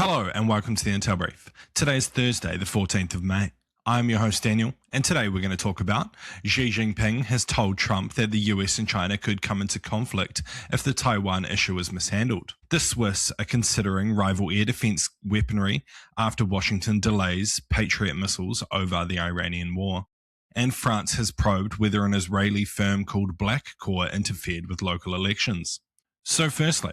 Hello and welcome to the Intel Brief. Today is Thursday, the 14th of May. I'm your host Daniel, and today we're going to talk about Xi Jinping has told Trump that the US and China could come into conflict if the Taiwan issue is mishandled. The Swiss are considering rival air defense weaponry after Washington delays Patriot missiles over the Iranian war. And France has probed whether an Israeli firm called BlackCore interfered with local elections. So firstly,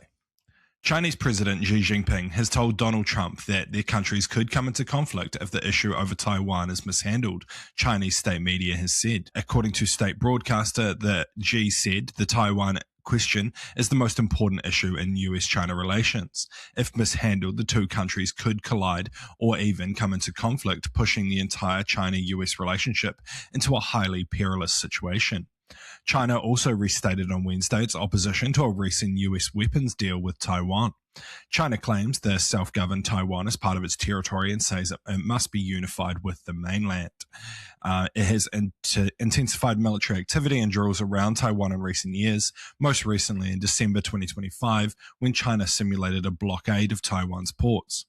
Chinese President Xi Jinping has told Donald Trump that their countries could come into conflict if the issue over Taiwan is mishandled, Chinese state media has said. According to state broadcaster, Xi said the Taiwan question is the most important issue in US-China relations. If mishandled, the two countries could collide or even come into conflict, pushing the entire China-US relationship into a highly perilous situation. China also restated on Wednesday its opposition to a recent US weapons deal with Taiwan. China claims the self-governed Taiwan is part of its territory and says it must be unified with the mainland. It has intensified military activity and drills around Taiwan in recent years, most recently in December 2025 when China simulated a blockade of Taiwan's ports.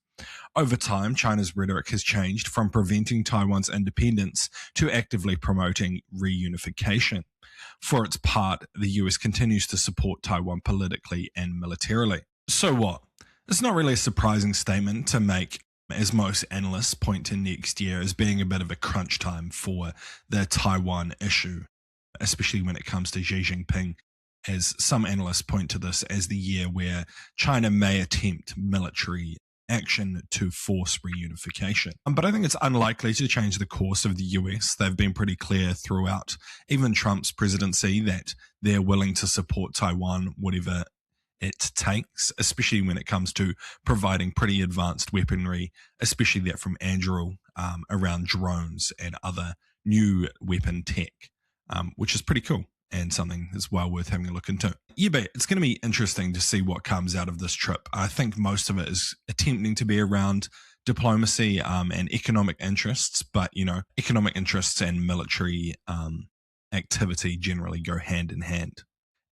Over time, China's rhetoric has changed from preventing Taiwan's independence to actively promoting reunification. For its part, the US continues to support Taiwan politically and militarily. So what? It's not really a surprising statement to make, as most analysts point to next year as being a bit of a crunch time for the Taiwan issue, especially when it comes to Xi Jinping, as some analysts point to this as the year where China may attempt military action to force reunification. But I think it's unlikely to change the course of the US. They've been pretty clear throughout, even Trump's presidency, that they're willing to support Taiwan, whatever it takes, especially when it comes to providing pretty advanced weaponry, especially that from Anduril around drones and other new weapon tech, which is pretty cool and something that's well worth having a look into. Yeah, but it's going to be interesting to see what comes out of this trip. I think most of it is attempting to be around diplomacy and economic interests, but, economic interests and military activity generally go hand in hand.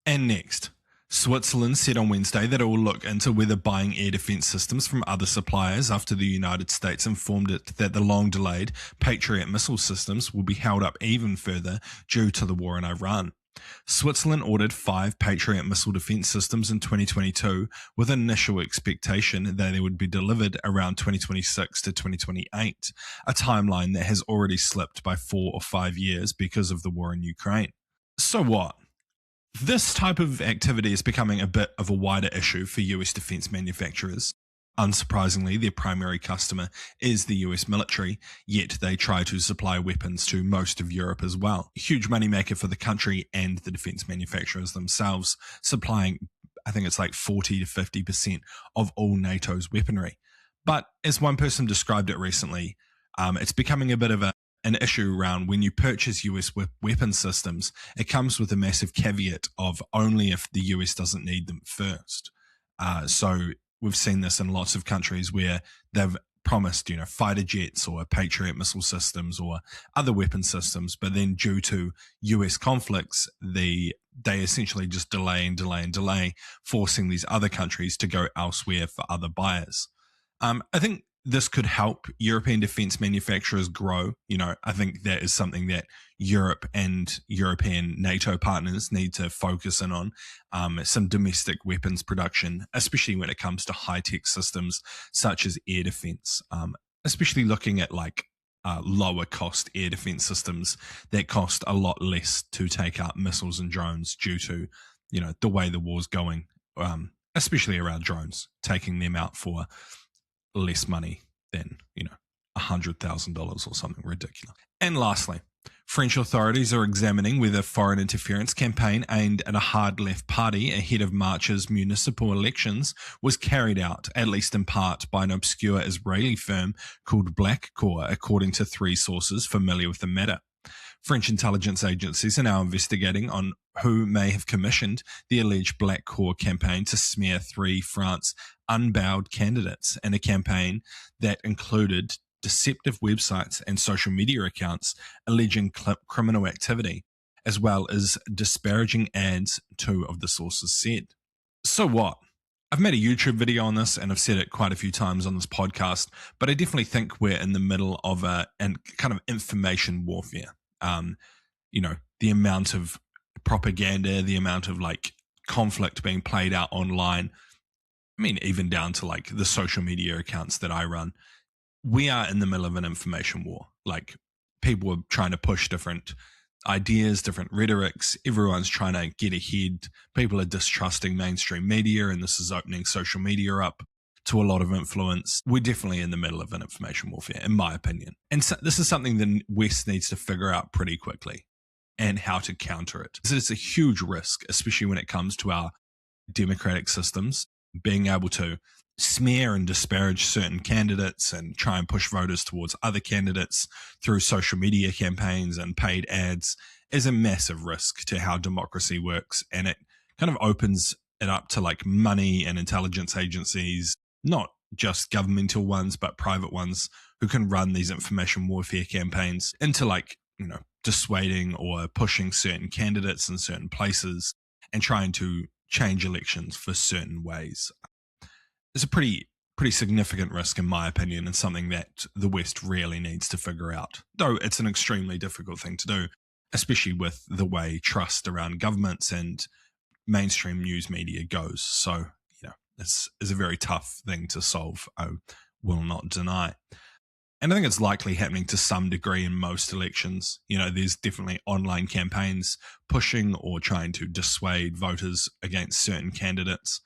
And next, Switzerland said on Wednesday that it will look into whether buying air defense systems from other suppliers after the United States informed it that the long-delayed Patriot missile systems will be held up even further due to the war in Iran. Switzerland ordered 5 Patriot missile defense systems in 2022 with an initial expectation that they would be delivered around 2026 to 2028, a timeline that has already slipped by 4 or 5 years because of the war in Ukraine. So what? This type of activity is becoming a bit of a wider issue for US defense manufacturers. Unsurprisingly, their primary customer is the US military, yet they try to supply weapons to most of Europe as well. A huge moneymaker for the country and the defense manufacturers themselves, supplying, I think it's like 40 to 50% of all NATO's weaponry. But as one person described it recently, it's becoming a bit of an issue around when you purchase US weapon systems, it comes with a massive caveat of only if the US doesn't need them first. So we've seen this in lots of countries where they've promised, fighter jets or Patriot missile systems or other weapon systems, but then due to US conflicts, they essentially just delay, forcing these other countries to go elsewhere for other buyers. I think this could help European defense manufacturers grow. I think that is something that Europe and European NATO partners need to focus in on, some domestic weapons production, especially when it comes to high-tech systems such as air defense, especially looking at lower cost air defense systems that cost a lot less to take out missiles and drones due to, the way the war's going, especially around drones, taking them out for less money than, $100,000 or something ridiculous. And lastly, French authorities are examining whether foreign interference campaign aimed at a hard left party ahead of March's municipal elections was carried out, at least in part, by an obscure Israeli firm called BlackCore, according to 3 sources familiar with the matter. French intelligence agencies are now investigating on who may have commissioned the alleged BlackCore campaign to smear 3 France unbowed candidates in a campaign that included deceptive websites and social media accounts alleging criminal activity, as well as disparaging ads, 2 of the sources said. So what? I've made a YouTube video on this and I've said it quite a few times on this podcast, but I definitely think we're in the middle of an kind of information warfare. Um, the amount of propaganda, the amount of like conflict being played out online. I mean, even down to like the social media accounts that I run. We are in the middle of an information war. Like people are trying to push different ideas, different rhetorics. Everyone's trying to get ahead. People are distrusting mainstream media, and this is opening social media up to a lot of influence. We're definitely in the middle of an information warfare, in my opinion. And so this is something the West needs to figure out pretty quickly and how to counter it. So it's a huge risk, especially when it comes to our democratic systems, being able to smear and disparage certain candidates and try and push voters towards other candidates through social media campaigns and paid ads is a massive risk to how democracy works. And it kind of opens it up to like money and intelligence agencies, not just governmental ones, but private ones who can run these information warfare campaigns into like, dissuading or pushing certain candidates in certain places and trying to change elections for certain ways. It's a pretty significant risk, in my opinion, and something that the West really needs to figure out. Though it's an extremely difficult thing to do, especially with the way trust around governments and mainstream news media goes. So, it's a very tough thing to solve, I will not deny. And I think it's likely happening to some degree in most elections. There's definitely online campaigns pushing or trying to dissuade voters against certain candidates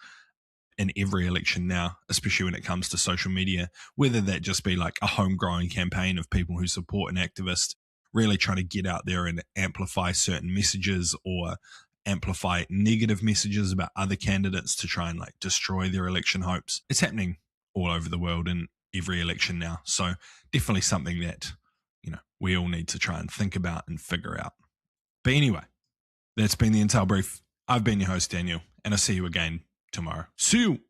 in every election now, especially when it comes to social media, whether that just be like a homegrown campaign of people who support an activist really trying to get out there and amplify certain messages or amplify negative messages about other candidates to try and like destroy their election hopes. It's happening all over the world in every election now. So definitely something that, we all need to try and think about and figure out. But anyway, that's been the Intel Brief. I've been your host, Daniel, and I'll see you again tomorrow. See you.